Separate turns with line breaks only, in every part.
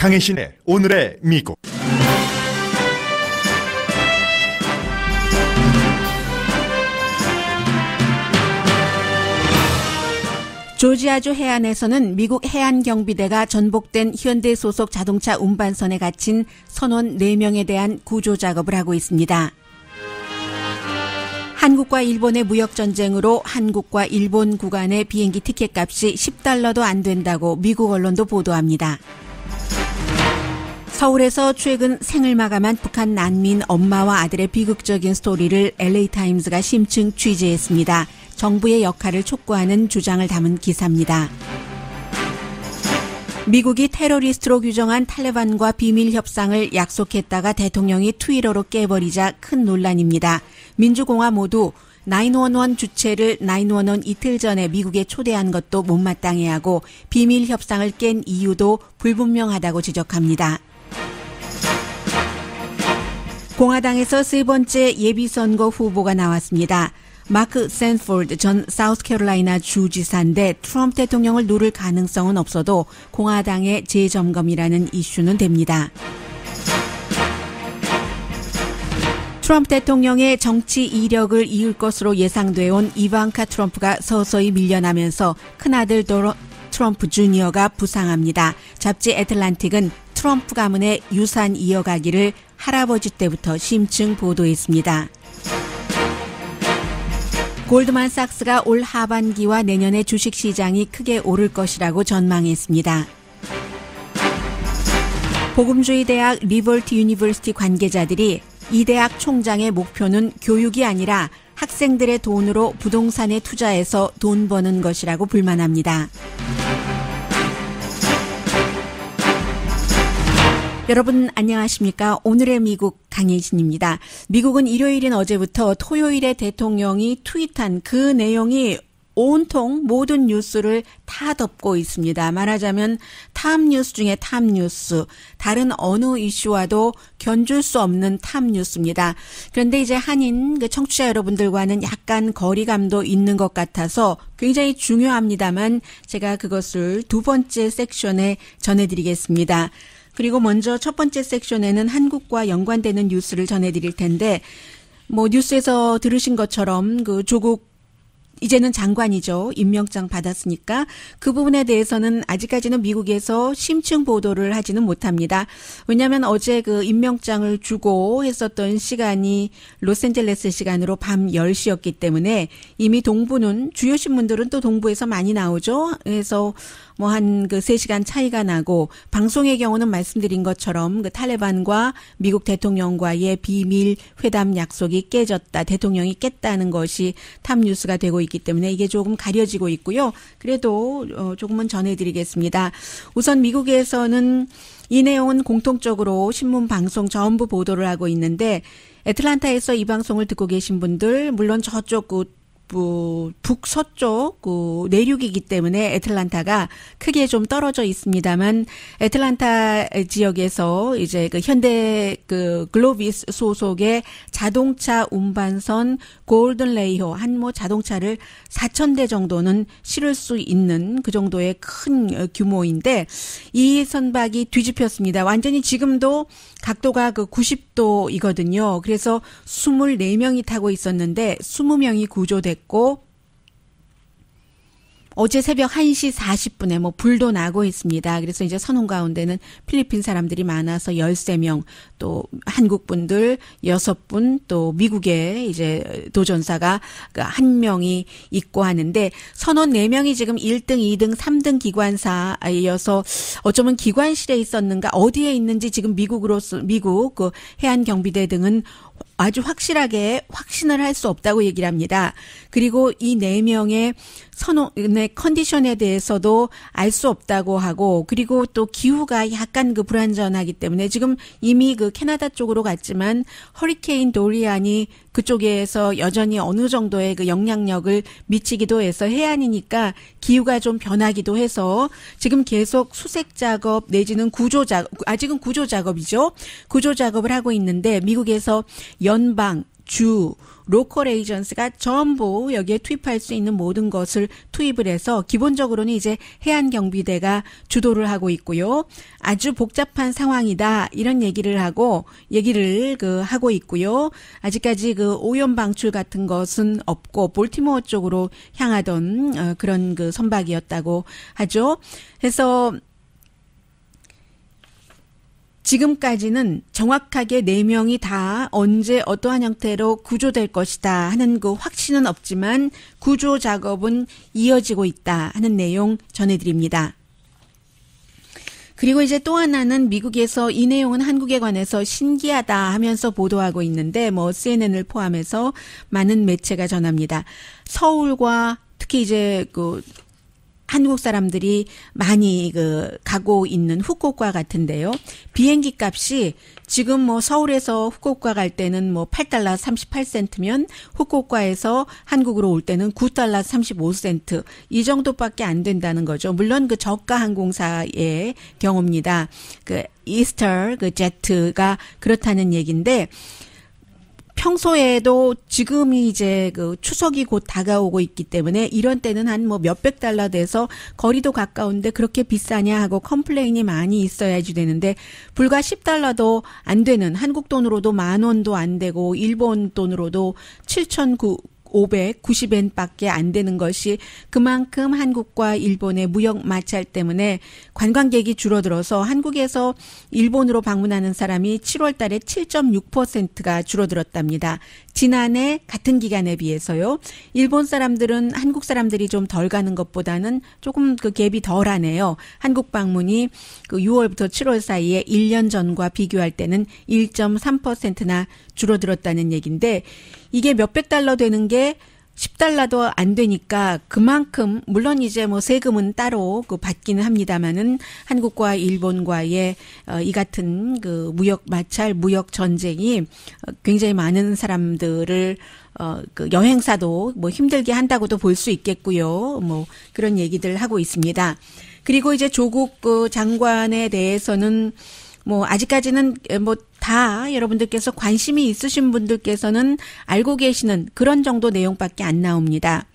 강혜신의 오늘의 미국.
조지아주 해안에서는 미국 해안경비대가 전복된 현대 소속 자동차 운반선에 갇힌 선원 4명에 대한 구조 작업을 하고 있습니다. 한국과 일본의 무역전쟁으로 한국과 일본 구간의 비행기 티켓값이 $10도 안 된다고 미국 언론도 보도합니다. 서울에서 최근 생을 마감한 북한 난민 엄마와 아들의 비극적인 스토리를 LA타임스가 심층 취재했습니다. 정부의 역할을 촉구하는 주장을 담은 기사입니다. 미국이 테러리스트로 규정한 탈레반과 비밀 협상을 약속했다가 대통령이 트위터로 깨버리자 큰 논란입니다. 민주공화 모두 911 주최를 911 이틀 전에 미국에 초대한 것도 못마땅해하고 비밀 협상을 깬 이유도 불분명하다고 지적합니다. 공화당에서 세 번째 예비선거 후보가 나왔습니다. 마크 샌포드 전 사우스캐롤라이나 주지사인데 트럼프 대통령을 누를 가능성은 없어도 공화당의 재점검이라는 이슈는 됩니다. 트럼프 대통령의 정치 이력을 이을 것으로 예상되어 온 이방카 트럼프가 서서히 밀려나면서 큰아들 트럼프 주니어가 부상합니다. 잡지 애틀란틱은 트럼프 가문의 유산 이어가기를 할아버지 때부터 심층 보도했습니다. 골드만삭스가 올 하반기와 내년에 주식시장이 크게 오를 것이라고 전망했습니다. 복음주의 대학 리버티 유니버시티 관계자들이 이 대학 총장의 목표는 교육이 아니라 학생들의 돈으로 부동산에 투자해서 돈 버는 것이라고 불만합니다. 여러분 안녕하십니까? 오늘의 미국 강혜신입니다. 미국은 일요일인 어제부터 토요일에 대통령이 트윗한 그 내용이 온통 모든 뉴스를 다 덮고 있습니다. 말하자면 탑뉴스 중에 탑뉴스, 다른 어느 이슈와도 견줄 수 없는 탑뉴스입니다. 그런데 이제 한인 청취자 여러분들과는 약간 거리감도 있는 것 같아서 굉장히 중요합니다만 제가 그것을 두 번째 섹션에 전해드리겠습니다. 그리고 먼저 첫 번째 섹션에는 한국과 연관되는 뉴스를 전해드릴 텐데, 뉴스에서 들으신 것처럼 조국 이제는 장관이죠. 임명장 받았으니까 그 부분에 대해서는 아직까지는 미국에서 심층 보도를 하지는 못합니다. 왜냐하면 어제 그 임명장을 주고 했었던 시간이 로스앤젤레스 시간으로 밤 10시였기 때문에 이미 동부는 주요 신문들은 또 동부에서 많이 나오죠. 그래서 한 3시간 차이가 나고 방송의 경우는 말씀드린 것처럼 그 탈레반과 미국 대통령과의 비밀 회담 약속이 깨졌다. 대통령이 깼다는 것이 탑뉴스가 되고 있기 때문에 이게 조금 가려지고 있고요. 그래도 조금은 전해드리겠습니다. 우선 미국에서는 이 내용은 공통적으로 신문 방송 전부 보도를 하고 있는데 애틀란타에서 이 방송을 듣고 계신 분들 물론 저쪽 북서쪽 내륙이기 때문에 애틀란타가 크게 좀 떨어져 있습니다만 애틀란타 지역에서 이제 현대 글로비스 소속의 자동차 운반선 골든 레이호 한 자동차를 4,000대 정도는 실을 수 있는 그 정도의 큰 규모인데 이 선박이 뒤집혔습니다. 완전히 지금도 각도가 90도이거든요. 그래서 24명이 타고 있었는데 20명이 구조됐고 어제 새벽 1시 40분에 불도 나고 있습니다. 그래서 이제 선원 가운데는 필리핀 사람들이 많아서 13명, 또 한국 분들 6분, 또 미국의 이제 도전사가 1명이 있고 하는데 선원 4명이 지금 1등, 2등, 3등 기관사여서 어쩌면 기관실에 있었는가 어디에 있는지 지금 미국 해안경비대 등은 아주 확실하게 확신을 할 수 없다고 얘기를 합니다. 그리고 이 4명의 선원의 컨디션에 대해서도 알 수 없다고 하고 그리고 또 기후가 약간 불안전하기 때문에 지금 이미 캐나다 쪽으로 갔지만 허리케인 도리안이 그쪽에서 여전히 어느 정도의 영향력을 미치기도 해서 해안이니까 기후가 좀 변하기도 해서 지금 계속 수색 작업 내지는 구조 작업, 아직은 구조 작업이죠. 구조 작업을 하고 있는데 미국에서 연방, 주 로컬 에이전스가 전부 여기에 투입할 수 있는 모든 것을 투입을 해서 기본적으로는 이제 해안경비대가 주도를 하고 있고요. 아주 복잡한 상황이다 이런 얘기를 하고 하고 있고요. 아직까지 오염 방출 같은 것은 없고 볼티모어 쪽으로 향하던 그런 선박이었다고 하죠. 그래서 지금까지는 정확하게 4명이 다 언제 어떠한 형태로 구조될 것이다 하는 확신은 없지만 구조 작업은 이어지고 있다 하는 내용 전해드립니다. 그리고 이제 또 하나는 미국에서 이 내용은 한국에 관해서 신기하다 하면서 보도하고 있는데 CNN을 포함해서 많은 매체가 전합니다. 서울과 특히 이제 한국 사람들이 많이 가고 있는 후쿠오카 같은데요. 비행기 값이 지금 서울에서 후쿠오카 갈 때는 $8 38센트면 후쿠오카에서 한국으로 올 때는 $9 35센트 이 정도밖에 안 된다는 거죠. 물론 저가 항공사의 경우입니다. 이스터 제트가 그렇다는 얘기인데 평소에도 지금이 이제 추석이 곧 다가오고 있기 때문에 이런 때는 한 몇백 달러 돼서 거리도 가까운데 그렇게 비싸냐 하고 컴플레인이 많이 있어야지 되는데 불과 $10도 안 되는 한국 돈으로도 10,000원도 안 되고 일본 돈으로도 7,590엔밖에 안 되는 것이 그만큼 한국과 일본의 무역 마찰 때문에 관광객이 줄어들어서 한국에서 일본으로 방문하는 사람이 7월 달에 7.6%가 줄어들었답니다. 지난해 같은 기간에 비해서요. 일본 사람들은 한국 사람들이 좀 덜 가는 것보다는 조금 갭이 덜하네요. 한국 방문이 6월부터 7월 사이에 1년 전과 비교할 때는 1.3%나 줄어들었다는 얘기인데 이게 몇백 달러 되는 게 $10도 안 되니까 그만큼 물론 이제 세금은 따로 받기는 합니다만은 한국과 일본과의 이 같은 무역 마찰, 무역 전쟁이 굉장히 많은 사람들을 여행사도 힘들게 한다고도 볼 수 있겠고요. 그런 얘기들 하고 있습니다. 그리고 이제 조국 장관에 대해서는 아직까지는 다 여러분들께서 관심이 있으신 분들께서는 알고 계시는 그런 정도 내용밖에 안 나옵니다.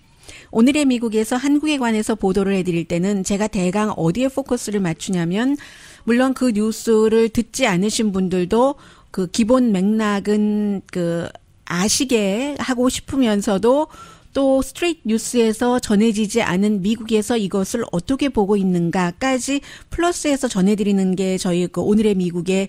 오늘의 미국에서 한국에 관해서 보도를 해드릴 때는 제가 대강 어디에 포커스를 맞추냐면 물론 그 뉴스를 듣지 않으신 분들도 기본 맥락은 아시게 하고 싶으면서도 또 스트레이트 뉴스에서 전해지지 않은 미국에서 이것을 어떻게 보고 있는가까지 플러스해서 전해드리는 게 저희 오늘의 미국의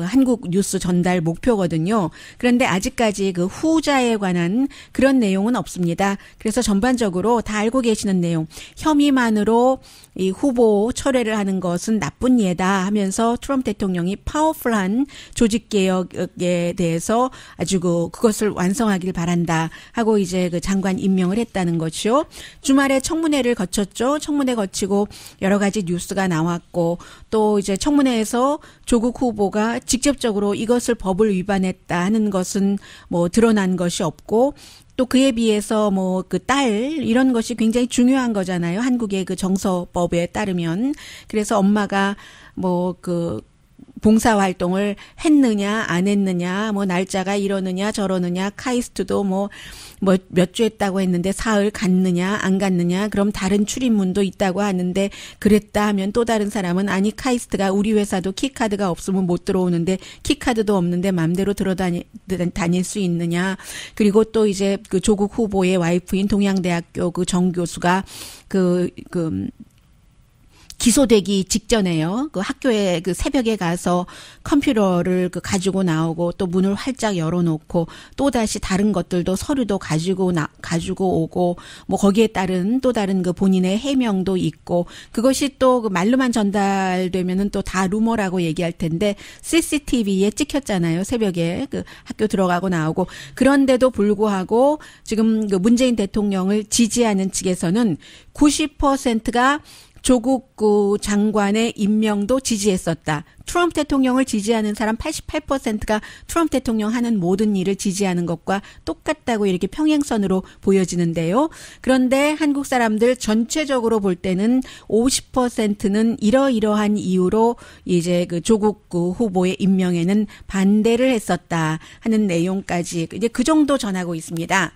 한국 뉴스 전달 목표거든요. 그런데 아직까지 후자에 관한 그런 내용은 없습니다. 그래서 전반적으로 다 알고 계시는 내용, 혐의만으로 이 후보 철회를 하는 것은 나쁜 예다 하면서 트럼프 대통령이 파워풀한 조직개혁에 대해서 아주 그것을 완성하길 바란다 하고 이제 장관 임명을 했다는 거죠. 주말에 청문회를 거쳤죠. 청문회 거치고 여러 가지 뉴스가 나왔고 또 이제 청문회에서 조국 후보가 직접적으로 이것을 법을 위반했다 하는 것은 드러난 것이 없고 또 그에 비해서 딸 이런 것이 굉장히 중요한 거잖아요. 한국의 정서법에 따르면. 그래서 엄마가 봉사활동을 했느냐 안 했느냐 날짜가 이러느냐 저러느냐 카이스트도 몇 주 했다고 했는데 사흘 갔느냐 안 갔느냐 그럼 다른 출입문도 있다고 하는데 그랬다 하면 또 다른 사람은 아니 카이스트가 우리 회사도 키카드가 없으면 못 들어오는데 키카드도 없는데 맘대로 다닐 수 있느냐. 그리고 또 이제 조국 후보의 와이프인 동양대학교 정 교수가 기소되기 직전에요. 학교에 새벽에 가서 컴퓨터를 가지고 나오고 또 문을 활짝 열어놓고 또 다시 다른 것들도 서류도 가지고 오고 거기에 따른 또 다른 본인의 해명도 있고 그것이 또 말로만 전달되면은 또 다 루머라고 얘기할 텐데 CCTV에 찍혔잖아요. 새벽에 학교 들어가고 나오고 그런데도 불구하고 지금 문재인 대통령을 지지하는 측에서는 90%가 조국 장관의 임명도 지지했었다. 트럼프 대통령을 지지하는 사람 88%가 트럼프 대통령 하는 모든 일을 지지하는 것과 똑같다고 이렇게 평행선으로 보여지는데요. 그런데 한국 사람들 전체적으로 볼 때는 50%는 이러이러한 이유로 이제 그 조국 후보의 임명에는 반대를 했었다 하는 내용까지 이제 그 정도 전하고 있습니다.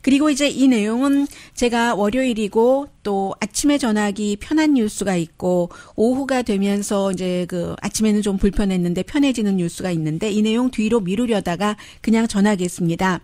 그리고 이제 이 내용은 제가 월요일이고 또 아침에 전하기 편한 뉴스가 있고 오후가 되면서 이제 그 아침에는 좀 불편했는데 편해지는 뉴스가 있는데 이 내용 뒤로 미루려다가 그냥 전하겠습니다.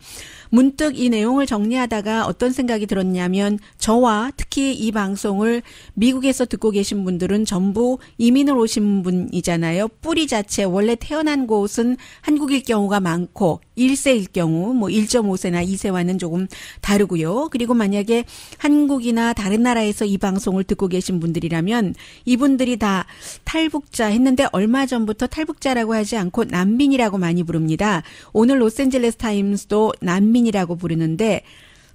문득 이 내용을 정리하다가 어떤 생각이 들었냐면 저와 특히 이 방송을 미국에서 듣고 계신 분들은 전부 이민을 오신 분이잖아요. 뿌리 자체 원래 태어난 곳은 한국일 경우가 많고 1세일 경우 뭐 1.5세나 2세와는 조금 다르고요. 그리고 만약에 한국이나 다른 나라에서 이 방송을 듣고 계신 분들이라면 이분들이 다 탈북자 했는데 얼마 전부터 탈북자라고 하지 않고 난민이라고 많이 부릅니다. 오늘 로스앤젤레스 타임스도 난민이라고 부르는데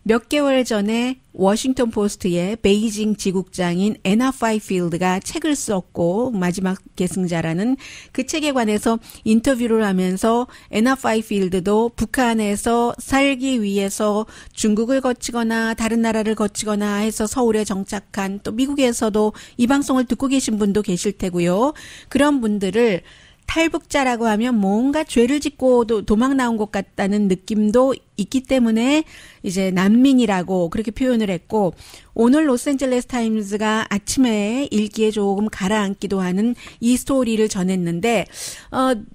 몇 개월 전에 워싱턴 포스트의 베이징 지국장인 애나 파이필드가 책을 썼고 마지막 계승자라는 그 책에 관해서 인터뷰를 하면서 애나 파이필드도 북한에서 살기 위해서 중국을 거치거나 다른 나라를 거치거나 해서 서울에 정착한 또 미국에서도 이 방송을 듣고 계신 분도 계실 테고요. 그런 분들을 탈북자라고 하면 뭔가 죄를 짓고 도망 나온 것 같다는 느낌도 있기 때문에 이제 난민이라고 그렇게 표현을 했고 오늘 로스앤젤레스 타임스가 아침에 읽기에 조금 가라앉기도 하는 이 스토리를 전했는데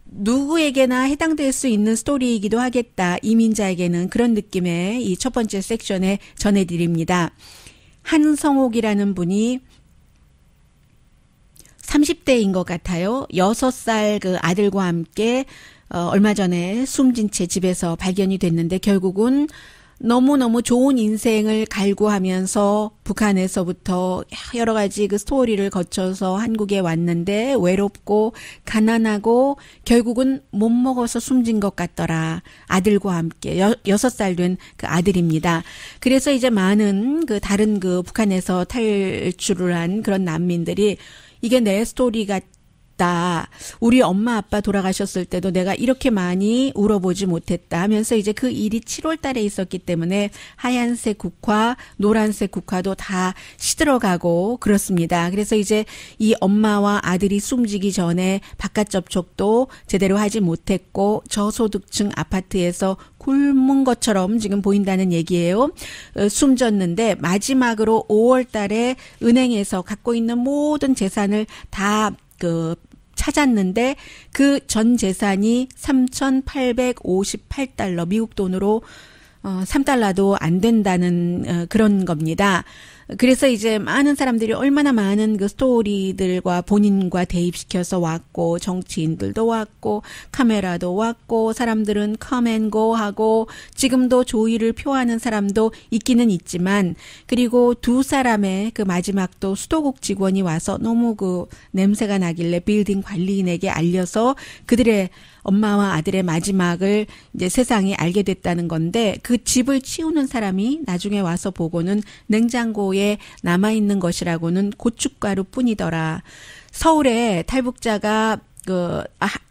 누구에게나 해당될 수 있는 스토리이기도 하겠다. 이민자에게는 그런 느낌의 이 첫 번째 섹션에 전해드립니다. 한성옥이라는 분이 30대인 것 같아요. 6살 그 아들과 함께 얼마 전에 숨진 채 집에서 발견이 됐는데 결국은 너무너무 좋은 인생을 갈구하면서 북한에서부터 여러 가지 그 스토리를 거쳐서 한국에 왔는데 외롭고 가난하고 결국은 못 먹어서 숨진 것 같더라. 아들과 함께 6살 된 그 아들입니다. 그래서 이제 많은 그 다른 그 북한에서 탈출을 한 그런 난민들이 이게 내 스토리 같다. 우리 엄마 아빠 돌아가셨을 때도 내가 이렇게 많이 울어보지 못했다 하면서 이제 그 일이 7월 달에 있었기 때문에 하얀색 국화, 노란색 국화도 다 시들어가고 그렇습니다. 그래서 이제 이 엄마와 아들이 숨지기 전에 바깥 접촉도 제대로 하지 못했고 저소득층 아파트에서 굶은 것처럼 지금 보인다는 얘기예요. 숨졌는데 마지막으로 5월 달에 은행에서 갖고 있는 모든 재산을 다 찾았는데 그 전 재산이 3,858달러 미국 돈으로 3달러도 안 된다는 그런 겁니다. 그래서 이제 많은 사람들이 얼마나 많은 그 스토리들과 본인과 대입시켜서 왔고 정치인들도 왔고 카메라도 왔고 사람들은 컴앤고 하고 지금도 조의를 표하는 사람도 있기는 있지만 그리고 두 사람의 그 마지막도 수도국 직원이 와서 너무 그 냄새가 나길래 빌딩 관리인에게 알려서 그들의 엄마와 아들의 마지막을 이제 세상이 알게 됐다는 건데 그 집을 치우는 사람이 나중에 와서 보고는 냉장고에 남아있는 것이라고는 고춧가루 뿐이더라. 서울에 탈북자가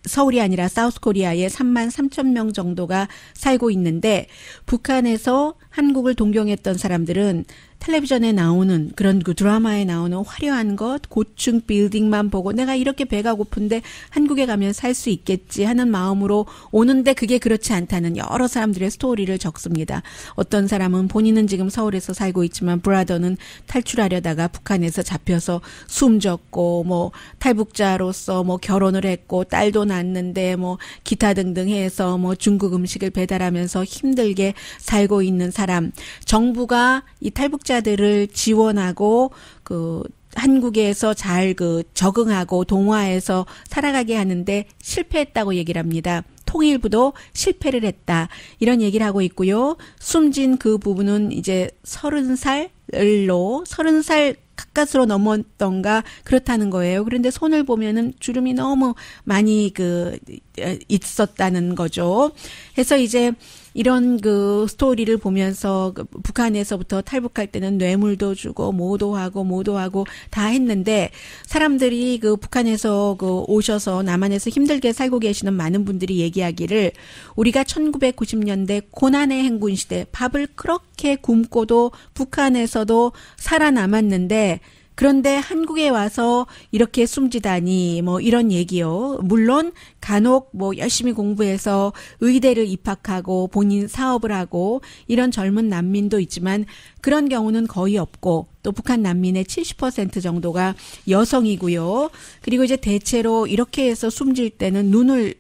서울이 아니라 사우스코리아에 33,000명 정도가 살고 있는데 북한에서 한국을 동경했던 사람들은 텔레비전에 나오는 그런 그 드라마에 나오는 화려한 것, 고층 빌딩만 보고 내가 이렇게 배가 고픈데 한국에 가면 살 수 있겠지 하는 마음으로 오는데 그게 그렇지 않다는 여러 사람들의 스토리를 적습니다. 어떤 사람은 본인은 지금 서울에서 살고 있지만 브라더는 탈출하려다가 북한에서 잡혀서 숨졌고 뭐 탈북자로서 뭐 결혼을 했고 딸도 낳았는데 뭐 기타 등등 해서 뭐 중국 음식을 배달하면서 힘들게 살고 있는 사람. 정부가 이 탈북자들을 지원하고 한국에서 잘 적응하고 동화해서 살아가게 하는데 실패했다고 얘기를 합니다. 통일부도 실패를 했다. 이런 얘기를 하고 있고요. 숨진 그 부분은 이제 30살 가까스로 넘었던가 그렇다는 거예요. 그런데 손을 보면은 주름이 너무 많이 있었다는 거죠. 해서 이제 이런 그 스토리를 보면서 그 북한에서부터 탈북할 때는 뇌물도 주고 뭐도 하고 다 했는데 사람들이 그 북한에서 그 오셔서 남한에서 힘들게 살고 계시는 많은 분들이 얘기하기를 우리가 1990년대 고난의 행군 시대 밥을 그렇게 굶고도 북한에서도 살아남았는데 그런데 한국에 와서 이렇게 숨지다니 뭐 이런 얘기요. 물론 간혹 뭐 열심히 공부해서 의대를 입학하고 본인 사업을 하고 이런 젊은 난민도 있지만 그런 경우는 거의 없고 또 북한 난민의 70% 정도가 여성이고요. 그리고 이제 대체로 이렇게 해서 숨질 때는 눈을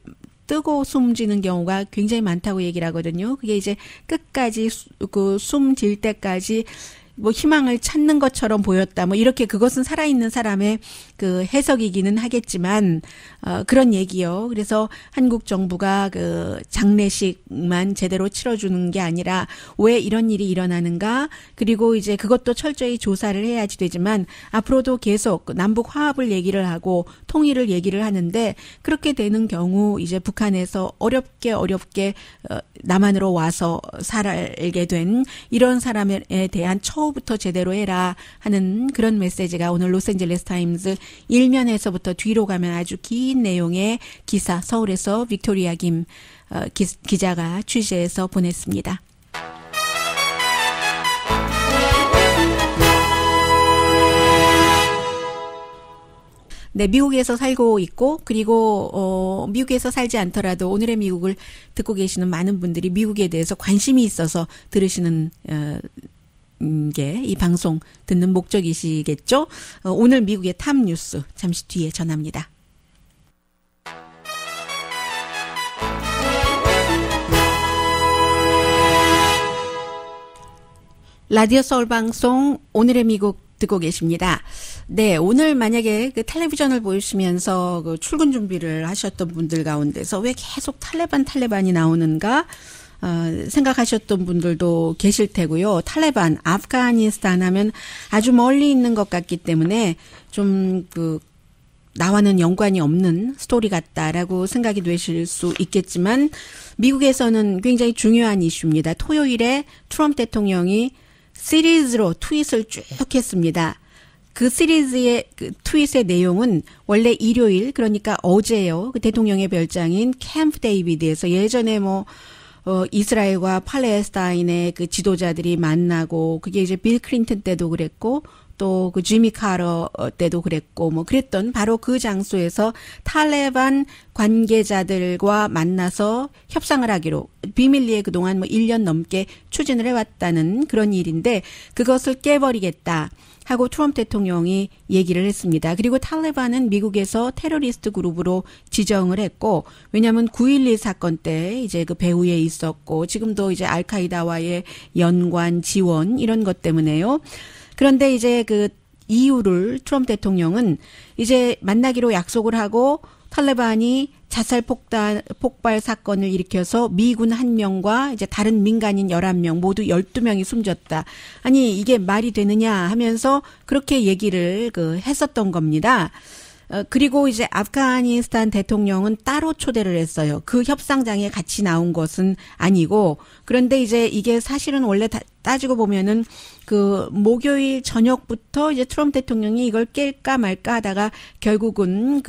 뜨고 숨지는 경우가 굉장히 많다고 얘기를 하거든요. 그게 이제 끝까지 그 숨질 때까지 뭐 희망을 찾는 것처럼 보였다. 뭐 이렇게 그것은 살아있는 사람의 그 해석이기는 하겠지만 그런 얘기요. 그래서 한국 정부가 그 장례식만 제대로 치러주는 게 아니라 왜 이런 일이 일어나는가? 그리고 이제 그것도 철저히 조사를 해야지 되지만 앞으로도 계속 남북 화합을 얘기를 하고 통일을 얘기를 하는데 그렇게 되는 경우 이제 북한에서 어렵게 남한으로 와서 살게 된 이런 사람에 대한 처우부터 제대로 해라 하는 그런 메시지가 오늘 로스앤젤레스 타임즈 일면에서부터 뒤로 가면 아주 긴 내용의 기사 서울에서 빅토리아 김 기자가 취재해서 보냈습니다. 네, 미국에서 살고 있고 그리고 미국에서 살지 않더라도 오늘의 미국을 듣고 계시는 많은 분들이 미국에 대해서 관심이 있어서 들으시는 게 이 방송 듣는 목적이시겠죠? 오늘 미국의 탑 뉴스 잠시 뒤에 전합니다. 라디오 서울 방송 오늘의 미국 듣고 계십니다. 네, 오늘 만약에 그 텔레비전을 보시면서 그 출근 준비를 하셨던 분들 가운데서 왜 계속 탈레반이 나오는가 생각하셨던 분들도 계실 테고요. 탈레반, 아프가니스탄 하면 아주 멀리 있는 것 같기 때문에 좀 그 나와는 연관이 없는 스토리 같다라고 생각이 되실 수 있겠지만 미국에서는 굉장히 중요한 이슈입니다. 토요일에 트럼프 대통령이 시리즈로 트윗을 쭉 했습니다. 그 시리즈의 그 트윗의 내용은 원래 일요일 그러니까 어제요. 그 대통령의 별장인 캠프 데이비드에서 예전에 이스라엘과 팔레스타인의 그 지도자들이 만나고 그게 이제 빌 클린턴 때도 그랬고 또 그 지미 카러 때도 그랬고 뭐 그랬던 바로 그 장소에서 탈레반 관계자들과 만나서 협상을 하기로 비밀리에 그동안 1년 넘게 추진을 해왔다는 그런 일인데 그것을 깨버리겠다 하고 트럼프 대통령이 얘기를 했습니다. 그리고 탈레반은 미국에서 테러리스트 그룹으로 지정을 했고 왜냐하면 9.11 사건 때 이제 그 배후에 있었고 지금도 이제 알카이다와의 연관 지원 이런 것 때문에요. 그런데 이제 그 이유를 트럼프 대통령은 이제 만나기로 약속을 하고 탈레반이 자살 폭발 사건을 일으켜서 미군 1명과 이제 다른 민간인 11명 모두 12명이 숨졌다. 아니 이게 말이 되느냐 하면서 그렇게 얘기를 했었던 겁니다. 그리고 이제 아프가니스탄 대통령은 따로 초대를 했어요. 그 협상장에 같이 나온 것은 아니고 그런데 이제 이게 사실은 원래 따지고 보면은 그 목요일 저녁부터 이제 트럼프 대통령이 이걸 깰까 말까 하다가 결국은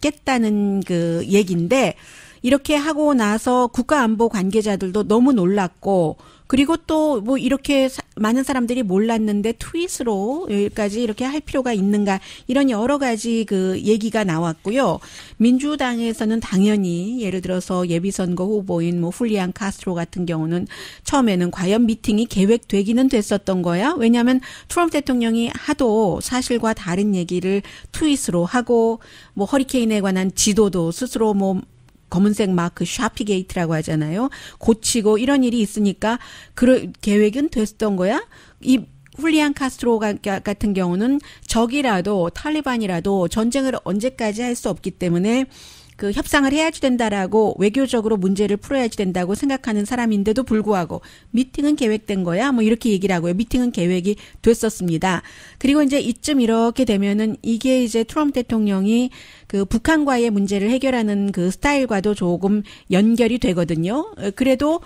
깼다는 그 얘기인데 이렇게 하고 나서 국가안보 관계자들도 너무 놀랐고 그리고 또 이렇게 많은 사람들이 몰랐는데 트윗으로 여기까지 이렇게 할 필요가 있는가 이런 여러 가지 그 얘기가 나왔고요. 민주당에서는 당연히 예를 들어서 예비선거 후보인 훌리안 카스트로 같은 경우는 처음에는 과연 미팅이 계획되기는 됐었던 거야. 왜냐하면 트럼프 대통령이 하도 사실과 다른 얘기를 트윗으로 하고 허리케인에 관한 지도도 스스로 검은색 마크 샤피게이트라고 하잖아요. 고치고 이런 일이 있으니까 그 계획은 됐던 거야. 이 훌리안 카스트로 같은 경우는 적이라도 탈리반이라도 전쟁을 언제까지 할 수 없기 때문에 그 협상을 해야지 된다라고 외교적으로 문제를 풀어야지 된다고 생각하는 사람인데도 불구하고 미팅은 계획된 거야. 뭐 이렇게 얘기를 하고요. 미팅은 계획이 됐었습니다. 그리고 이제 이쯤 이렇게 되면은 이게 이제 트럼프 대통령이 그 북한과의 문제를 해결하는 그 스타일과도 조금 연결이 되거든요. 그래도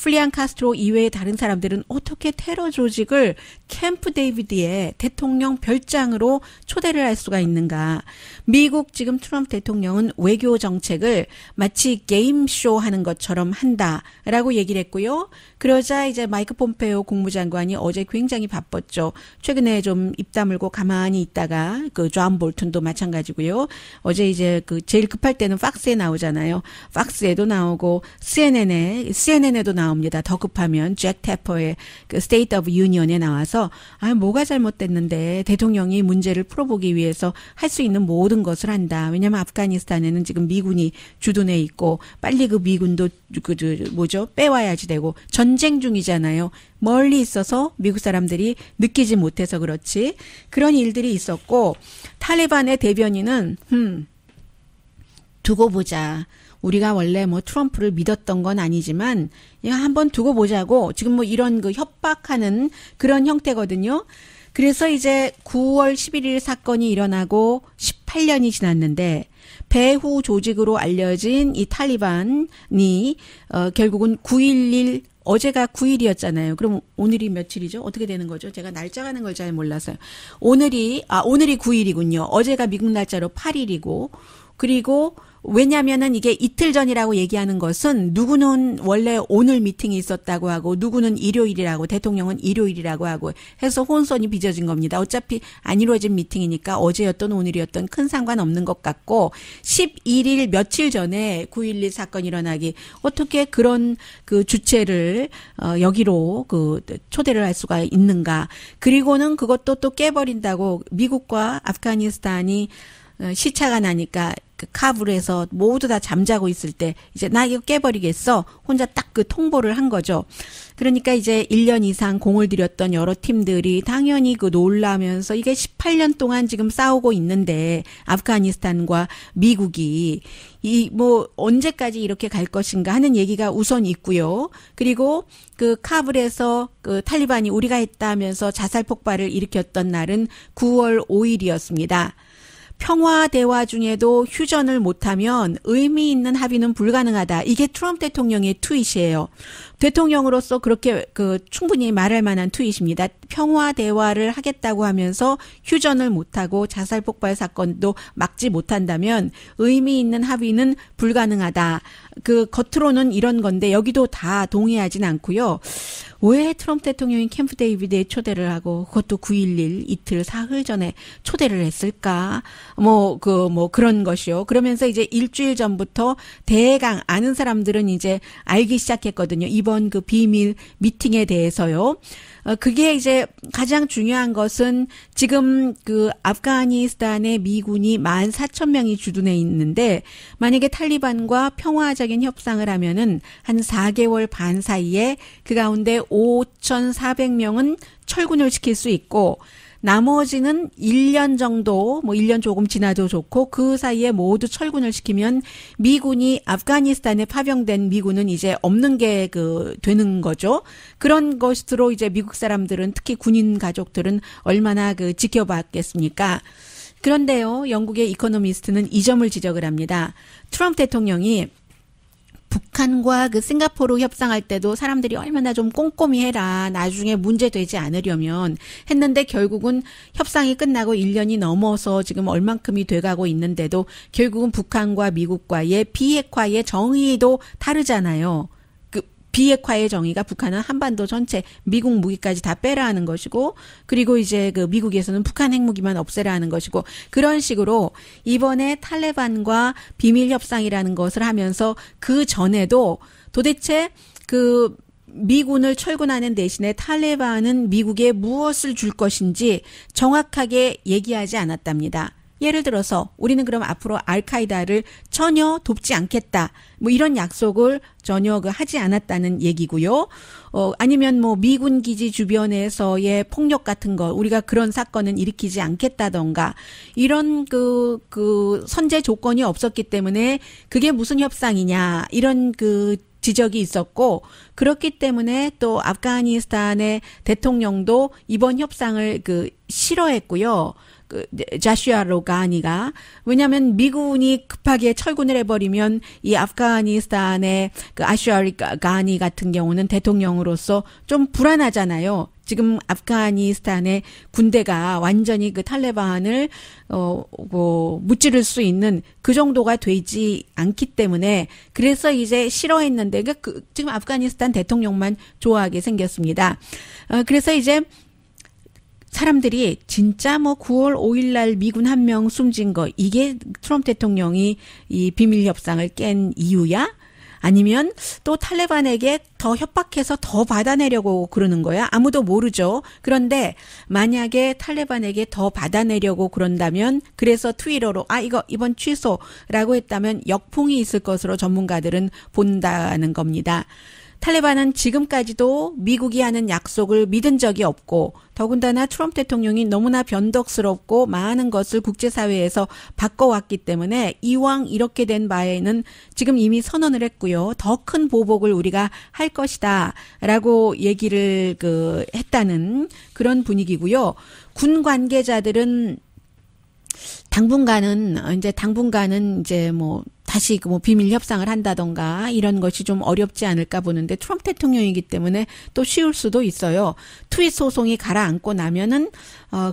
플리안 카스트로 이외의 다른 사람들은 어떻게 테러 조직을 캠프 데이비드의 대통령 별장으로 초대를 할 수가 있는가. 미국 지금 트럼프 대통령은 외교 정책을 마치 게임쇼 하는 것처럼 한다라고 얘기를 했고요. 그러자 이제 마이크 폼페이오 국무장관이 어제 굉장히 바빴죠. 최근에 좀 입 다물고 가만히 있다가 그 존 볼튼도 마찬가지고요. 어제 이제 그 제일 급할 때는 팍스에 나오잖아요. 팍스에도 나오고 CNN에도 나옵니다. 더 급하면 잭 태퍼의 그 스테이트 오브 유니언에 나와서 뭐가 잘못됐는데 대통령이 문제를 풀어보기 위해서 할 수 있는 모든 것을 한다. 왜냐하면 아프가니스탄에는 지금 미군이 주둔해 있고 빨리 그 미군도 빼와야지 되고 전쟁 중이잖아요. 멀리 있어서 미국 사람들이 느끼지 못해서 그렇지. 그런 일들이 있었고 탈레반의 대변인은 두고 보자. 우리가 원래 뭐 트럼프를 믿었던 건 아니지만 한번 두고 보자고 지금 뭐 이런 그 협박하는 그런 형태거든요. 그래서 이제 9월 11일 사건이 일어나고 18년이 지났는데 배후 조직으로 알려진 이 탈리반이 결국은 9.11 어제가 9일이었잖아요. 그럼 오늘이 며칠이죠? 어떻게 되는 거죠? 제가 날짜 가는 걸 잘 몰라서요. 오늘이 9일이군요. 어제가 미국 날짜로 8일이고 그리고 왜냐면은 이게 이틀 전이라고 얘기하는 것은 누구는 원래 오늘 미팅이 있었다고 하고 누구는 일요일이라고 대통령은 일요일이라고 하고 해서 혼선이 빚어진 겁니다. 어차피 안 이루어진 미팅이니까 어제였던 오늘이었던 큰 상관없는 것 같고 11일 며칠 전에 9.11 사건이 일어나기 어떻게 그런 그 주체를 여기로 그 초대를 할 수가 있는가. 그리고는 그것도 또 깨버린다고 미국과 아프가니스탄이 시차가 나니까 그 카불에서 모두 다 잠자고 있을 때 이제 나 이거 깨버리겠어. 혼자 딱 그 통보를 한 거죠. 그러니까 이제 1년 이상 공을 들였던 여러 팀들이 당연히 그 놀라면서 이게 18년 동안 지금 싸우고 있는데 아프가니스탄과 미국이 이 뭐 언제까지 이렇게 갈 것인가 하는 얘기가 우선 있고요. 그리고 그 카불에서 그 탈리반이 우리가 했다면서 자살 폭발을 일으켰던 날은 9월 5일이었습니다. 평화 대화 중에도 휴전을 못하면 의미 있는 합의는 불가능하다. 이게 트럼프 대통령의 트윗이에요. 대통령으로서 그렇게 그 충분히 말할 만한 트윗입니다. 평화 대화를 하겠다고 하면서 휴전을 못하고 자살 폭발 사건도 막지 못한다면 의미 있는 합의는 불가능하다. 그 겉으로는 이런 건데 여기도 다 동의하진 않고요. 왜 트럼프 대통령이 캠프 데이비드에 초대를 하고 그것도 9.11 이틀 사흘 전에 초대를 했을까? 그런 것이요. 그러면서 이제 일주일 전부터 대강 아는 사람들은 이제 알기 시작했거든요. 이번 그 비밀 미팅에 대해서요. 그게 이제 가장 중요한 것은 지금 그 아프가니스탄의 미군이 14,000명이 주둔해 있는데 만약에 탈리반과 평화적인 협상을 하면은 한 4개월 반 사이에 그 가운데 5,400명은 철군을 시킬 수 있고 나머지는 1년 정도, 1년 조금 지나도 좋고 그 사이에 모두 철군을 시키면 미군이 아프가니스탄에 파병된 미군은 이제 없는 게 되는 거죠. 그런 것으로 이제 미국 사람들은 특히 군인 가족들은 얼마나 지켜봤겠습니까? 그런데요, 영국의 이코노미스트는 이 점을 지적을 합니다. 트럼프 대통령이 북한과 싱가포르 협상할 때도 사람들이 얼마나 좀 꼼꼼히 해라. 나중에 문제 되지 않으려면 했는데 결국은 협상이 끝나고 1년이 넘어서 지금 얼만큼이 돼가고 있는데도 결국은 북한과 미국과의 비핵화의 정의도 다르잖아요. 비핵화의 정의가 북한은 한반도 전체 미국 무기까지 다 빼라 하는 것이고 그리고 이제 미국에서는 북한 핵무기만 없애라 하는 것이고 그런 식으로 이번에 탈레반과 비밀 협상이라는 것을 하면서 그 전에도 도대체 미군을 철군하는 대신에 탈레반은 미국에 무엇을 줄 것인지 정확하게 얘기하지 않았답니다. 예를 들어서 우리는 그럼 앞으로 알카이다를 전혀 돕지 않겠다. 뭐 이런 약속을 전혀 하지 않았다는 얘기고요. 아니면 뭐 미군 기지 주변에서의 폭력 같은 거 우리가 그런 사건은 일으키지 않겠다던가 이런 그 선제 조건이 없었기 때문에 그게 무슨 협상이냐 이런 지적이 있었고 그렇기 때문에 또 아프가니스탄의 대통령도 이번 협상을 싫어했고요. 자슈아 로가니가 왜냐하면 미군이 급하게 철군을 해버리면 이 아프가니스탄의 아슈아 가니 같은 경우는 대통령으로서 좀 불안하잖아요. 지금 아프가니스탄의 군대가 완전히 탈레반을 무찌를 수 있는 그 정도가 되지 않기 때문에 그래서 이제 싫어했는데 지금 아프가니스탄 대통령만 좋아하게 생겼습니다. 그래서 이제 사람들이 진짜 9월 5일 날 미군 1명 숨진 거 이게 트럼프 대통령이 이 비밀 협상을 깬 이유야? 아니면 또 탈레반에게 더 협박해서 더 받아내려고 그러는 거야? 아무도 모르죠. 그런데 만약에 탈레반에게 더 받아내려고 그런다면 그래서 트위터로 이거 이번 취소라고 했다면 역풍이 있을 것으로 전문가들은 본다는 겁니다. 탈레반은 지금까지도 미국이 하는 약속을 믿은 적이 없고 더군다나 트럼프 대통령이 너무나 변덕스럽고 많은 것을 국제사회에서 바꿔왔기 때문에 이왕 이렇게 된 바에는 지금 이미 선언을 했고요. 더 큰 보복을 우리가 할 것이다 라고 얘기를 했다는 그런 분위기고요. 군 관계자들은 당분간은 이제 다시 비밀 협상을 한다던가 이런 것이 좀 어렵지 않을까 보는데 트럼프 대통령이기 때문에 또 쉬울 수도 있어요. 트윗 소송이 가라앉고 나면은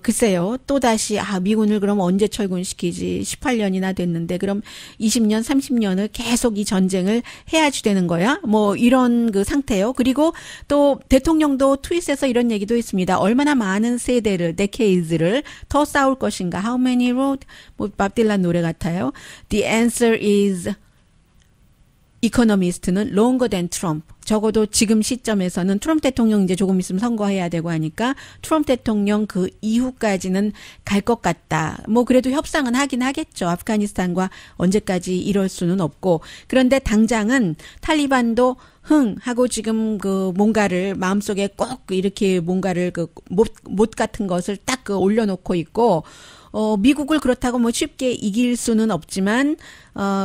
글쎄요. 또다시 미군을 그럼 언제 철군시키지? 18년이나 됐는데 그럼 20년, 30년을 계속 이 전쟁을 해야지 되는 거야? 이런 상태요. 그리고 또 대통령도 트윗에서 이런 얘기도 있습니다. 얼마나 많은 세대를, 데케이즈를 더 싸울 것인가? How many road? 밥 딜란 노래 같아요. The answer is 이코노미스트는 longer than Trump. 적어도 지금 시점에서는 트럼프 대통령 이제 조금 있으면 선거해야 되고 하니까 트럼프 대통령 그 이후까지는 갈 것 같다. 그래도 협상은 하긴 하겠죠. 아프가니스탄과 언제까지 이럴 수는 없고. 그런데 당장은 탈리반도 하고 지금 뭔가를 마음속에 꼭 이렇게 뭔가를 못 같은 것을 딱 올려놓고 있고 미국을 그렇다고 쉽게 이길 수는 없지만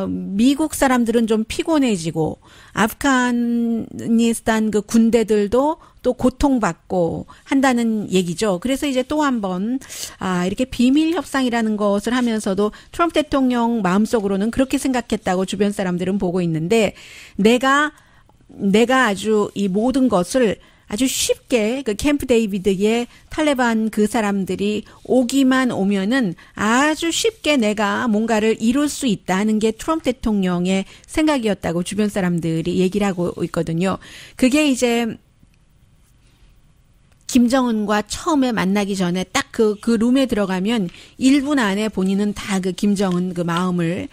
미국 사람들은 좀 피곤해지고 아프가니스탄 군대들도 또 고통받고 한다는 얘기죠. 그래서 이제 또 한 번 이렇게 비밀 협상이라는 것을 하면서도 트럼프 대통령 마음속으로는 그렇게 생각했다고 주변 사람들은 보고 있는데 내가 아주 이 모든 것을 아주 쉽게 캠프 데이비드의 탈레반 그 사람들이 오기만 오면은 아주 쉽게 내가 뭔가를 이룰 수 있다는 게 트럼프 대통령의 생각이었다고 주변 사람들이 얘기를 하고 있거든요. 그게 이제 김정은과 처음에 만나기 전에 딱 그 룸에 들어가면 1분 안에 본인은 다 김정은 마음을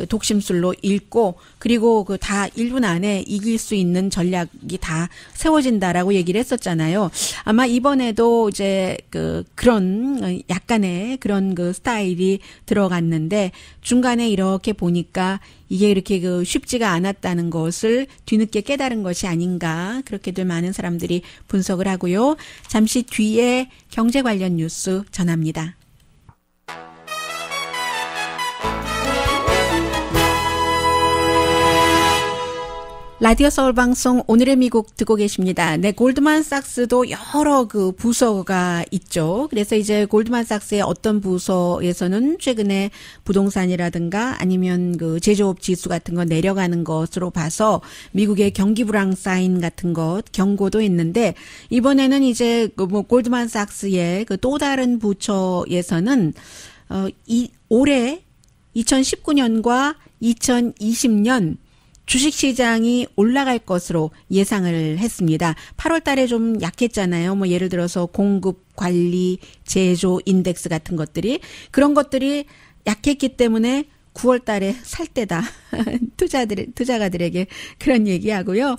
독심술로 읽고 그리고 다 1분 안에 이길 수 있는 전략이 다 세워진다라고 얘기를 했었잖아요. 아마 이번에도 이제 그런 약간의 그런 스타일이 들어갔는데 중간에 이렇게 보니까 이게 이렇게 쉽지가 않았다는 것을 뒤늦게 깨달은 것이 아닌가 그렇게들 많은 사람들이 분석을 하고요. 잠시 뒤에 경제 관련 뉴스 전합니다. 라디오 서울 방송 오늘의 미국 듣고 계십니다. 네, 골드만삭스도 여러 부서가 있죠. 그래서 이제 골드만삭스의 어떤 부서에서는 최근에 부동산이라든가 아니면 제조업 지수 같은 거 내려가는 것으로 봐서 미국의 경기 불황 사인 같은 것 경고도 있는데 이번에는 이제 골드만삭스의 또 다른 부처에서는 올해 2019년과 2020년 주식시장이 올라갈 것으로 예상을 했습니다. 8월 달에 좀 약했잖아요. 예를 들어서 공급, 관리, 제조, 인덱스 같은 것들이. 그런 것들이 약했기 때문에 9월 달에 살 때다. 투자가들에게 그런 얘기하고요.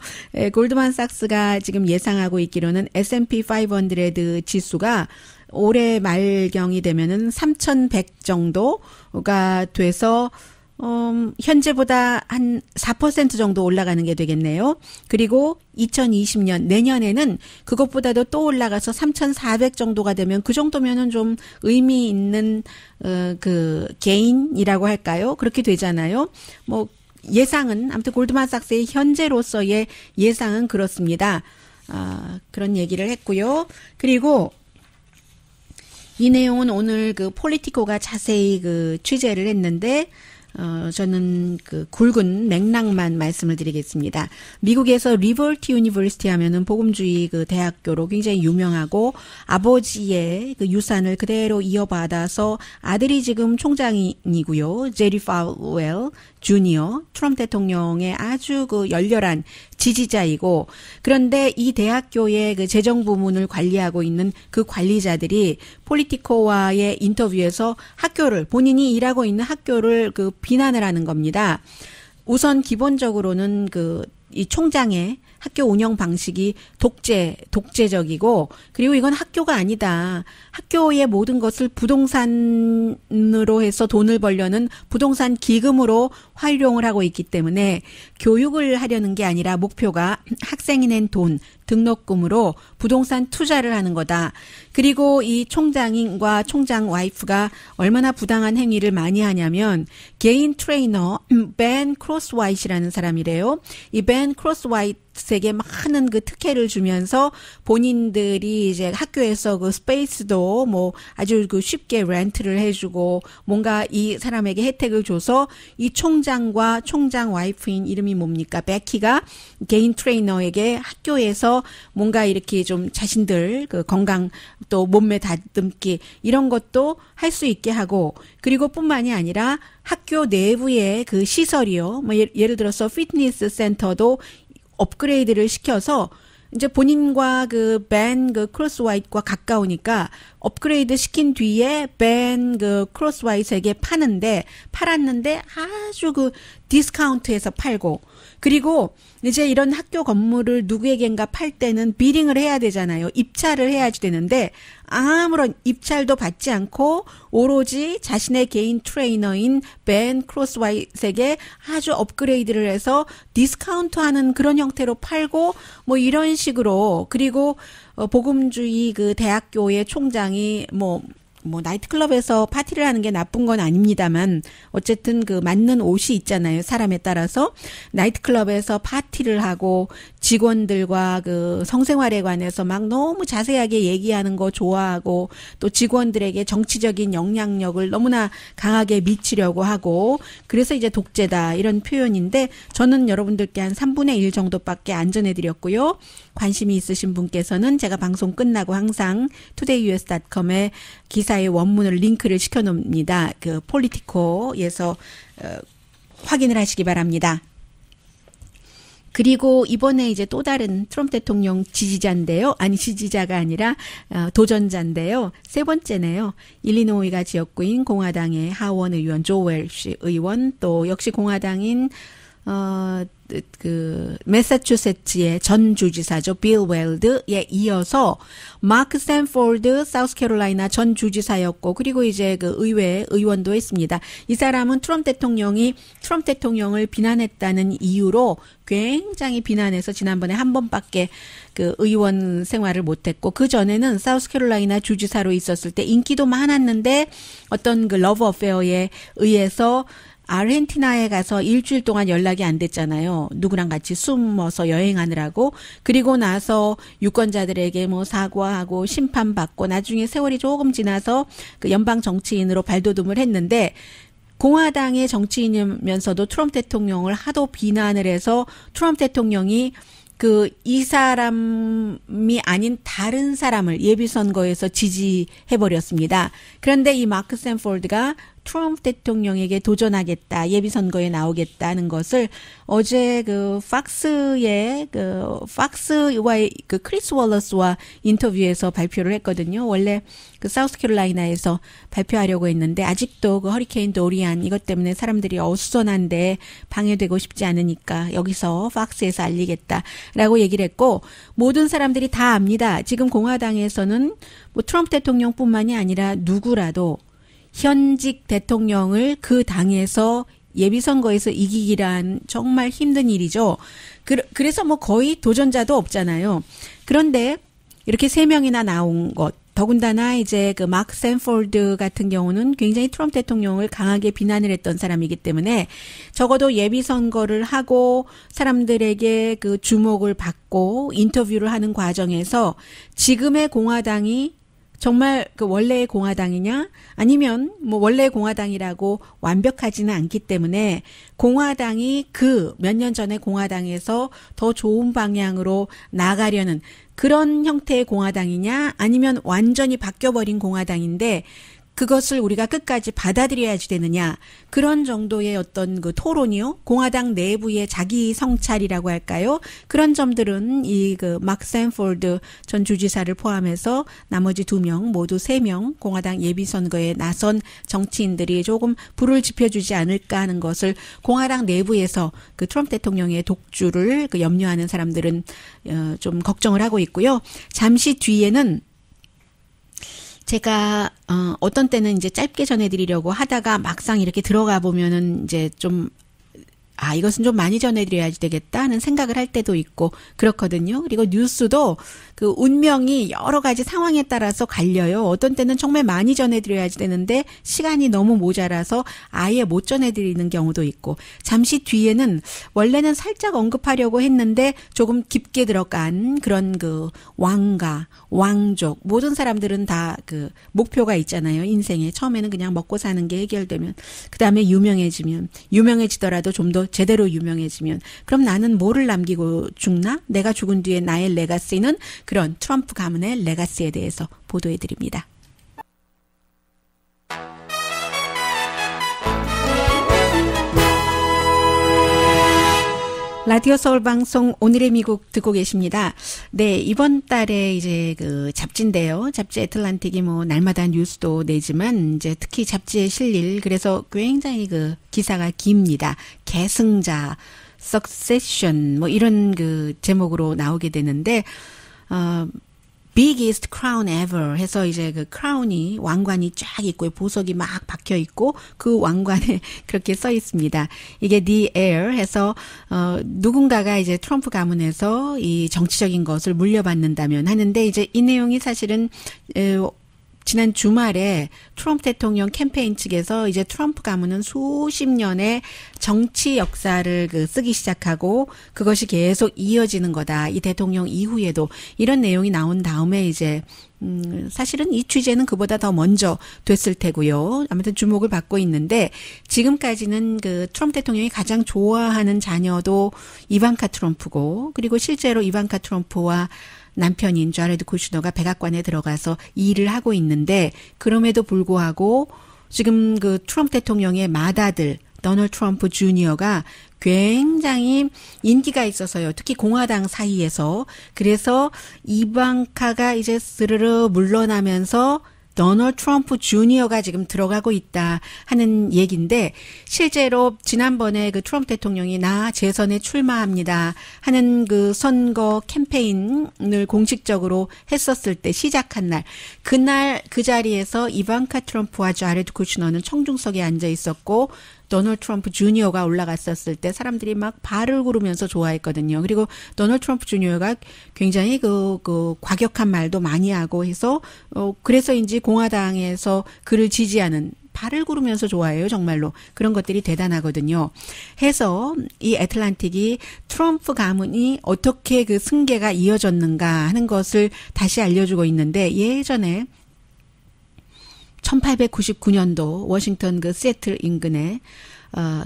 골드만삭스가 지금 예상하고 있기로는 S&P 500 지수가 올해 말경이 되면은 3,100 정도가 돼서 현재보다 한 4% 정도 올라가는 게 되겠네요. 그리고 2020년 내년에는 그것보다도 또 올라가서 3,400 정도가 되면 그 정도면은 좀 의미 있는 그 개인이라고 할까요? 그렇게 되잖아요. 뭐 예상은 아무튼 골드만삭스의 현재로서의 예상은 그렇습니다. 그런 얘기를 했고요. 그리고 이 내용은 오늘 그 폴리티코가 자세히 그 취재를 했는데 저는 그 굵은 맥락만 말씀을 드리겠습니다. 미국에서 리버티 유니버시티 하면은 복음주의 그 대학교로 굉장히 유명하고 아버지의 그 유산을 그대로 이어받아서 아들이 지금 총장이고요. 제리 팔웰 주니어 트럼프 대통령의 아주 그 열렬한 지지자이고, 그런데 이 대학교의 그 재정 부문을 관리하고 있는 그 관리자들이 폴리티코와의 인터뷰에서 학교를, 본인이 일하고 있는 학교를 그 비난을 하는 겁니다. 우선 기본적으로는 그 이 총장의 학교 운영 방식이 독재적이고, 그리고 이건 학교가 아니다. 학교의 모든 것을 부동산으로 해서 돈을 벌려는 부동산 기금으로 활용을 하고 있기 때문에 교육을 하려는 게 아니라 목표가 학생이 낸 돈, 등록금으로 부동산 투자를 하는 거다. 그리고 이 총장과 총장 와이프가 얼마나 부당한 행위를 많이 하냐면, 개인 트레이너 벤 크로스와이트라는 사람이래요. 이 벤 크로스와이트에게 많은 그 특혜를 주면서 본인들이 이제 학교에서 그 스페이스도 뭐 아주 그 쉽게 렌트를 해주고 뭔가 이 사람에게 혜택을 줘서 이 총장과 총장 와이프인 이름이 뭡니까? 베키가 개인 트레이너에게 학교에서 뭔가 이렇게 좀 자신들 그 건강 또 몸매 다듬기 이런 것도 할 수 있게 하고, 그리고 뿐만이 아니라 학교 내부의 그 시설이요. 뭐 예를 들어서 피트니스 센터도 업그레이드를 시켜서 이제 본인과 그 벤 그 크로스와이트과 가까우니까 업그레이드 시킨 뒤에 벤 그 크로스와이트에게 팔았는데 아주 그 디스카운트해서 팔고, 그리고 이제 이런 학교 건물을 누구에겐가 팔 때는 비링을 해야 되잖아요. 입찰을 해야지 되는데 아무런 입찰도 받지 않고 오로지 자신의 개인 트레이너인 벤 크로스와이트에게 아주 업그레이드를 해서 디스카운트하는 그런 형태로 팔고 뭐 이런 식으로. 그리고 복음주의 그 대학교의 총장이 뭐 나이트클럽에서 파티를 하는 게 나쁜 건 아닙니다만 어쨌든 그 맞는 옷이 있잖아요. 사람에 따라서. 나이트클럽에서 파티를 하고 직원들과 그 성생활에 관해서 막 너무 자세하게 얘기하는 거 좋아하고, 또 직원들에게 정치적인 영향력을 너무나 강하게 미치려고 하고, 그래서 이제 독재다 이런 표현인데, 저는 여러분들께 한 3분의 1 정도밖에 안 전해드렸고요. 관심이 있으신 분께서는 제가 방송 끝나고 항상 todayus.com에 기사의 원문을 링크를 시켜놓습니다. 그 폴리티코에서 확인을 하시기 바랍니다. 그리고 이번에 이제 또 다른 트럼프 대통령 지지자인데요. 아니 지지자가 아니라 도전자인데요. 세 번째네요. 일리노이가 지역구인 공화당의 하원 의원 조 웰시 의원, 또 역시 공화당인 그 매사추세츠의 전 주지사죠. 빌 웰드에 이어서 마크 스탠포드 사우스캐롤라이나 전 주지사였고, 그리고 이제 그 의회 의원도 했습니다. 이 사람은 트럼프 대통령을 비난했다는 이유로 굉장히 비난해서 지난번에 한 번밖에 그 의원 생활을 못했고, 그 전에는 사우스캐롤라이나 주지사로 있었을 때 인기도 많았는데 어떤 그 러브 어페어에 의해서 아르헨티나에 가서 일주일 동안 연락이 안 됐잖아요. 누구랑 같이 숨어서 여행하느라고. 그리고 나서 유권자들에게 뭐 사과하고 심판받고 나중에 세월이 조금 지나서 그 연방 정치인으로 발돋움을 했는데, 공화당의 정치인이면서도 트럼프 대통령을 하도 비난을 해서 트럼프 대통령이 이 사람이 아닌 다른 사람을 예비선거에서 지지해버렸습니다. 그런데 이 마크 스탠포드가 트럼프 대통령에게 도전하겠다, 예비선거에 나오겠다는 것을 어제 그 팍스와의 그 크리스 월러스와 인터뷰에서 발표를 했거든요. 원래 그 사우스캐롤라이나에서 발표하려고 했는데 아직도 그 허리케인 도리안 이것 때문에 사람들이 어수선한데 방해되고 싶지 않으니까 여기서 팍스에서 알리겠다라고 얘기를 했고, 모든 사람들이 다 압니다. 지금 공화당에서는 뭐 트럼프 대통령뿐만이 아니라 누구라도 현직 대통령을 그 당에서 예비선거에서 이기기란 정말 힘든 일이죠. 그래서 뭐 거의 도전자도 없잖아요. 그런데 이렇게 3명이나 나온 것, 더군다나 이제 그 마크 샌포드 같은 경우는 굉장히 트럼프 대통령을 강하게 비난을 했던 사람이기 때문에 적어도 예비선거를 하고 사람들에게 그 주목을 받고 인터뷰를 하는 과정에서 지금의 공화당이 정말 그 원래의 공화당이냐 아니면 뭐 원래의 공화당이라고 완벽하지는 않기 때문에 공화당이 그 몇 년 전에 공화당에서 더 좋은 방향으로 나가려는 그런 형태의 공화당이냐 아니면 완전히 바뀌어버린 공화당인데 그것을 우리가 끝까지 받아들여야지 되느냐, 그런 정도의 어떤 그 토론이요, 공화당 내부의 자기 성찰이라고 할까요? 그런 점들은 이 그 마크 샌포드 전 주지사를 포함해서 나머지 2명 모두 3명 공화당 예비선거에 나선 정치인들이 조금 불을 지펴주지 않을까 하는 것을 공화당 내부에서 그 트럼프 대통령의 독주를 그 염려하는 사람들은 좀 걱정을 하고 있고요. 잠시 뒤에는 제가 어떤 때는 이제 짧게 전해드리려고 하다가 막상 이렇게 들어가 보면은 이제 좀 이것은 좀 많이 전해드려야지 되겠다 하는 생각을 할 때도 있고 그렇거든요. 그리고 뉴스도 그 운명이 여러 가지 상황에 따라서 갈려요. 어떤 때는 정말 많이 전해드려야지 되는데 시간이 너무 모자라서 아예 못 전해드리는 경우도 있고, 잠시 뒤에는 원래는 살짝 언급하려고 했는데 조금 깊게 들어간 그런 그 왕가, 왕족, 모든 사람들은 다 그 목표가 있잖아요. 인생에 처음에는 그냥 먹고 사는 게 해결되면 그 다음에 유명해지더라도 좀 더 제대로 유명해지면 그럼 나는 뭐를 남기고 죽나? 내가 죽은 뒤에 나의 레가시는, 그런 트럼프 가문의 레가시에 대해서 보도해드립니다. 라디오 서울 방송 오늘의 미국 듣고 계십니다. 네, 이번 달에 이제 그 잡지인데요. 잡지 애틀란틱이 뭐 날마다 뉴스도 내지만 이제 특히 잡지에 실릴, 그래서 굉장히 그 기사가 깁니다. 계승자, succession 뭐 이런 그 제목으로 나오게 되는데 biggest crown ever 해서 이제 그 크라운이, 왕관이 쫙 있고 보석이 막 박혀 있고 그 왕관에 그렇게 써 있습니다. 이게 the heir 해서 누군가가 이제 트럼프 가문에서 이 정치적인 것을 물려받는다면 하는데, 이제 이 내용이 사실은 지난 주말에 트럼프 대통령 캠페인 측에서 이제 트럼프 가문은 수십 년의 정치 역사를 그 쓰기 시작하고 그것이 계속 이어지는 거다. 이 대통령 이후에도, 이런 내용이 나온 다음에 이제 사실은 이 취재는 그보다 더 먼저 됐을 테고요. 아무튼 주목을 받고 있는데, 지금까지는 그 트럼프 대통령이 가장 좋아하는 자녀도 이반카 트럼프고, 그리고 실제로 이반카 트럼프와 남편인 자레드 쿠슈너가 백악관에 들어가서 일을 하고 있는데, 그럼에도 불구하고 지금 그 트럼프 대통령의 맏아들 도널드 트럼프 주니어가 굉장히 인기가 있어서요. 특히 공화당 사이에서. 그래서 이방카가 이제 스르르 물러나면서 도널드 트럼프 주니어가 지금 들어가고 있다 하는 얘기인데, 실제로 지난번에 그 트럼프 대통령이 나 재선에 출마합니다 하는 그 선거 캠페인을 공식적으로 했었을 때, 시작한 날, 그날 그 자리에서 이반카 트럼프와 자레드 쿠슈너는 청중석에 앉아 있었고, 도널드 트럼프 주니어가 올라갔었을 때 사람들이 막 발을 구르면서 좋아했거든요. 그리고 도널드 트럼프 주니어가 굉장히 그 과격한 말도 많이 하고 해서 그래서인지 공화당에서 그를 지지하는, 발을 구르면서 좋아해요. 정말로. 그런 것들이 대단하거든요. 해서 이 애틀란틱이 트럼프 가문이 어떻게 그 승계가 이어졌는가 하는 것을 다시 알려주고 있는데, 예전에 1899년도 워싱턴 그 시애틀 인근에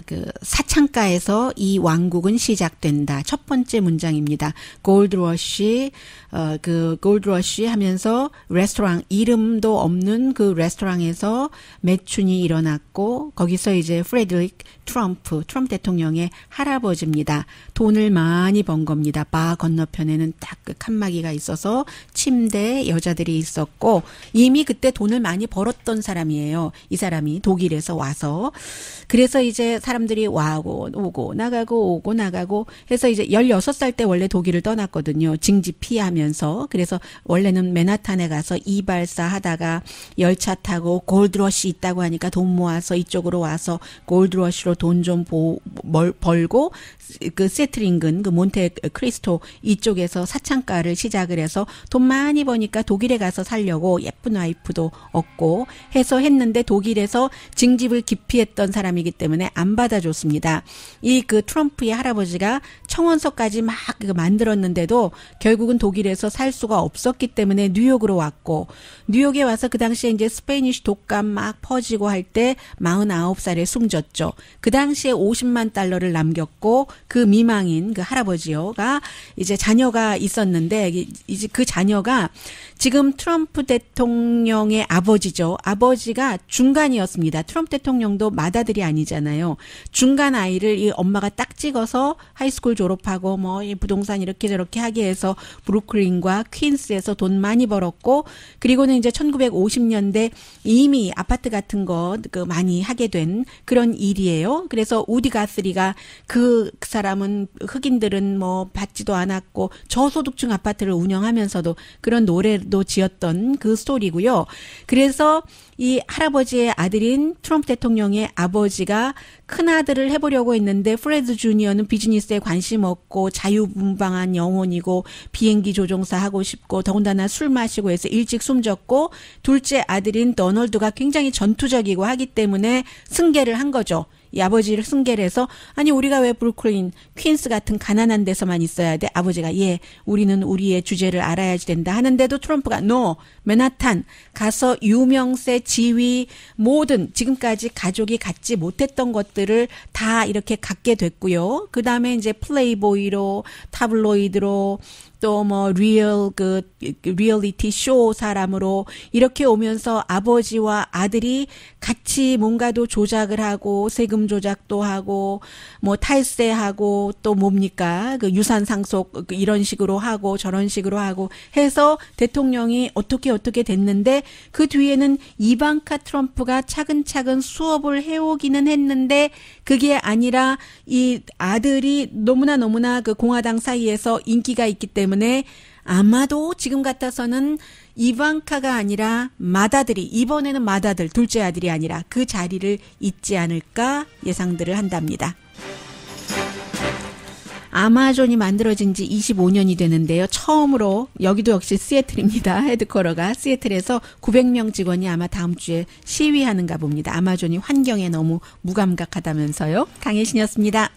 그 사창가에서 이 왕국은 시작된다. 첫 번째 문장입니다. 골드러쉬, 그 골드러쉬 하면서 레스토랑, 이름도 없는 그 레스토랑에서 매춘이 일어났고, 거기서 이제 프레드릭 트럼프 대통령의 할아버지입니다. 돈을 많이 번 겁니다. 바 건너편에는 딱 그 칸막이가 있어서 침대, 여자들이 있었고, 이미 그때 돈을 많이 벌었던 사람이에요. 이 사람이 독일에서 와서. 그래서 이제 사람들이 오고 나가고 해서 이제 16살 때 원래 독일을 떠났거든요. 징집 피하면서. 그래서 원래는 맨하탄에 가서 이발사 하다가 열차 타고 골드러시 있다고 하니까 돈 모아서 이쪽으로 와서 골드러시로 돈 좀 벌고, 그 세트링근, 그 몬테 크리스토 이쪽에서 사창가를 시작을 해서 돈 많이 버니까 독일에 가서 살려고 예쁜 와이프도 얻고 해서 했는데, 독일에서 징집을 기피했던 사람이기 때문에 안 받아줬습니다. 이 그 트럼프의 할아버지가 청원서까지 막 만들었는데도 결국은 독일에서 살 수가 없었기 때문에 뉴욕으로 왔고, 뉴욕에 와서 그 당시에 이제 스페니쉬 독감 막 퍼지고 할 때 49살에 숨졌죠. 그 당시에 50만 달러를 남겼고, 그 미망인 그 할아버지가 이제 자녀가 있었는데, 이제 그 자녀가 지금 트럼프 대통령의 아버지죠. 아버지가 중간이었습니다. 트럼프 대통령도 맏아들이 아니잖아요. 중간 아이를 이 엄마가 딱 찍어서 하이스쿨 졸업하고 뭐 이 부동산 이렇게 저렇게 하게 해서 브루클린과 퀸스에서 돈 많이 벌었고, 그리고는 이제 1950년대 이미 아파트 같은 거 그 많이 하게 된 그런 일이에요. 그래서 우디 가스리가 그 사람은 흑인들은 뭐 받지도 않았고 저소득층 아파트를 운영하면서도 그런 노래도 지었던 그 스토리고요. 그래서 이 할아버지의 아들인 트럼프 대통령의 아버지가 큰아들을 해보려고 했는데, 프레드 주니어는 비즈니스에 관심 없고 자유분방한 영혼이고 비행기 조종사 하고 싶고 더군다나 술 마시고 해서 일찍 숨졌고, 둘째 아들인 더널드가 굉장히 전투적이고 하기 때문에 승계를 한 거죠. 이 아버지를 승계를 해서, 아니 우리가 왜 브루클린, 퀸스 같은 가난한 데서만 있어야 돼? 아버지가 예, 우리는 우리의 주제를 알아야지 된다 하는데도 트럼프가 no, 맨하탄 가서 유명세, 지위, 모든 지금까지 가족이 갖지 못했던 것들을 다 이렇게 갖게 됐고요. 그 다음에 이제 플레이보이로, 타블로이드로, 또 뭐 리얼리티 쇼 사람으로 이렇게 오면서 아버지와 아들이 같이 뭔가도 조작을 하고 세금 조작도 하고 뭐 탈세하고 또 뭡니까 그 유산 상속 이런 식으로 하고 저런 식으로 하고 해서 대통령이 어떻게 됐는데, 그 뒤에는 이방카 트럼프가 차근차근 수업을 해오기는 했는데, 그게 아니라 이 아들이 너무나 그 공화당 사이에서 인기가 있기 때문에 아마도 지금 같아서는 이방카가 아니라 맏아들이, 이번에는 맏아들, 둘째 아들이 아니라 그 자리를 잇지 않을까 예상들을 한답니다. 아마존이 만들어진 지 25년이 되는데요. 처음으로 여기도 역시 시애틀입니다. 헤드쿼터가 시애틀에서 900명 직원이 아마 다음 주에 시위하는가 봅니다. 아마존이 환경에 너무 무감각하다면서요. 강혜신이었습니다.